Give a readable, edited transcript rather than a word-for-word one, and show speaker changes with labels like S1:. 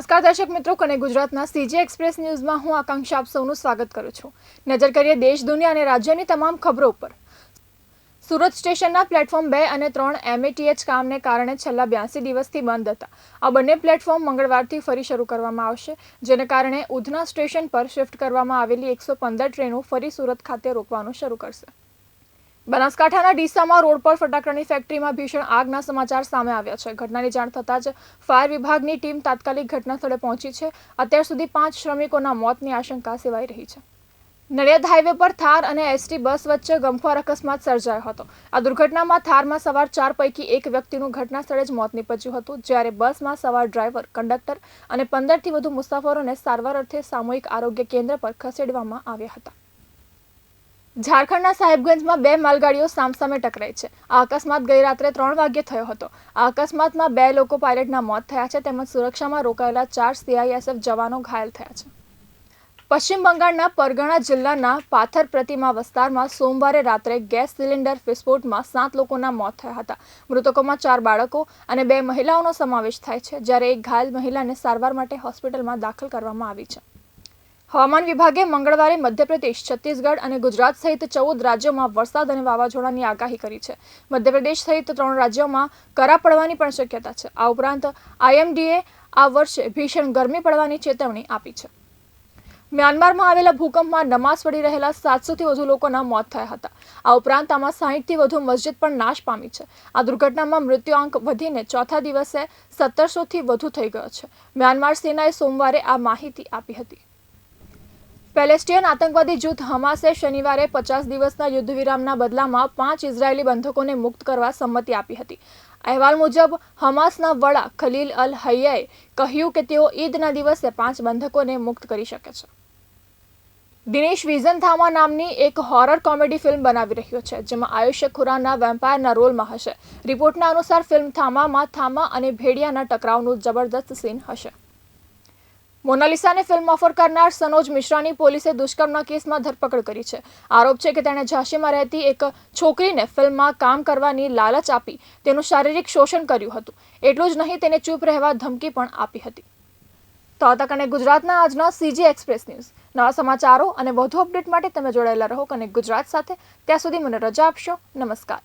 S1: નમસ્કાર દર્શક મિત્રો, કને ગુજરાતના સીજી એક્સપ્રેસ ન્યૂઝમાં હું આકાંક્ષા આપ સૌનું સ્વાગત કરું છું। નજર કરીએ દેશ, દુનિયા અને રાજ્યની તમામ ખબરો પર। સુરત સ્ટેશનના પ્લેટફોર્મ 2 અને 3 એમએટીએચ કામને કારણે છેલ્લા 82 દિવસથી બંધ હતા। આ બંને પ્લેટફોર્મ મંગળવારથી ફરી શરૂ કરવામાં આવશે, જેને કારણે ઉધના સ્ટેશન પર શિફ્ટ કરવામાં આવેલી 115 ટ્રેનો ફરી સુરત ખાતે રોકવાનું શરૂ કરશે। બનાસકાંઠાના ડીસામાં રોડ પર ફટાકડાની ફેક્ટરીમાં ભીષણ આગના સમાચાર સામે આવ્યા છે। ઘટનાની જાણ થતાં જ ફાયર વિભાગની ટીમ તાત્કાલિક ઘટનાસ્થળે પહોંચી છે। અત્યાર સુધી 5 શ્રમિકોના મોતની આશંકા સેવાઈ રહી છે। નડિયાદ હાઈવે પર થાર અને એસટી બસ વચ્ચે ગમખ્વાર અકસ્માત સર્જાયો હતો। આ દુર્ઘટનામાં થારમાં સવાર 4 પૈકી એક વ્યક્તિનું ઘટનાસ્થળે જ મોત નીપજ્યું હતું, જ્યારે બસમાં સવાર ડ્રાઈવર, કંડક્ટર અને 15થી વધુ મુસાફરોને સારવાર અર્થે સામૂહિક આરોગ્ય કેન્દ્ર પર ખસેડવામાં આવ્યા હતા। ઝારખંડના સાહેબગંજમાં 2 માલગાડીઓ સામસામે ટકરાઈ છે। આ અકસ્માત ગઈ રાત્રે 3 વાગ્યે થયો હતો। આ અકસ્માતમાં 2 લોકો પાયલટના મોત થયા છે, તેમજ સુરક્ષામાં રોકાયેલા 4 સીઆઈએસએફ જવાનો ઘાયલ થયા છે। પશ્ચિમ બંગાળના પરગણા જિલ્લાના પાથર પ્રતિમા વિસ્તારમાં સોમવારે રાત્રે ગેસ સિલિન્ડર વિસ્ફોટમાં 7 લોકોના મોત થયા હતા। મૃતકોમાં 4 બાળકો અને 2 મહિલાઓનો સમાવેશ થાય છે, જ્યારે એક ઘાયલ મહિલાને સારવાર માટે હોસ્પિટલમાં દાખલ કરવામાં આવી છે। હવામાન વિભાગે મંગળવારે મધ્યપ્રદેશ, છત્તીસગઢ અને ગુજરાત સહિત 14 રાજ્યોમાં વરસાદ અને વાવાઝોડાની આગાહી કરી છે। મધ્યપ્રદેશ સહિત 3 રાજ્યોમાં કરા પડવાની પણ શક્યતા છે। આ ઉપરાંત આઈએમડીએ આ વર્ષે ભીષણ ગરમી પડવાની ચેતવણી આપી છે। મ્યાનમારમાં આવેલા ભૂકંપમાં નમાઝ પઢી રહેલા 700થી વધુ લોકોના મોત થયા હતા। આ ઉપરાંત આમાં 60થી વધુ મસ્જિદ પણ નાશ પામી છે। આ દુર્ઘટનામાં મૃત્યુઆંક વધીને ચોથા દિવસે 1700થી વધુ થઈ ગયો છે। મ્યાનમાર સેનાએ સોમવારે આ માહિતી આપી હતી। પેલેસ્ટિયન આતંકવાદી જૂથ હમાસે શનિવારે 50 દિવસના યુદ્ધ વિરામના બદલામાં 5 ઇઝરાયેલી બંધકોને મુક્ત કરવા સંમતિ આપી હતી। અહેવાલ મુજબ હમાસના વડા ખલીલ અલ હૈયાએ કહ્યું કે તેઓ ઈદના દિવસે 5 બંધકોને મુક્ત કરી શકે છે। દિનેશ વિઝન થામા નામની એક હોરર કોમેડી ફિલ્મ બનાવી રહ્યો છે, જેમાં આયુષ્ય ખુરાના વેમ્પાયરના રોલમાં હશે। રિપોર્ટના અનુસાર ફિલ્મ થામામાં થામા અને ભેડિયાના ટકરાવનું જબરદસ્ત સીન હશે। મોનાલિસાને ફિલ્મ ઓફર કરનાર સનોજ મિશ્રાની પોલીસે દુષ્કર્મના કેસમાં ધરપકડ કરી છે। આરોપ છે કે તેણે ઝાંસીમાં રહેતી એક છોકરીને ફિલ્મમાં કામ કરવાની લાલચ આપી તેનું શારીરિક શોષણ કર્યું હતું। એટલું જ નહીં, તેને ચૂપ રહેવા ધમકી પણ આપી હતી। તો આ તકને ગુજરાતના આજના સીજી એક્સપ્રેસ ન્યૂઝ। નવા સમાચારો અને વધુ અપડેટ માટે તમે જોડાયેલા રહો કને ગુજરાત સાથે। ત્યાં સુધી મને રજા આપશો। નમસ્કાર।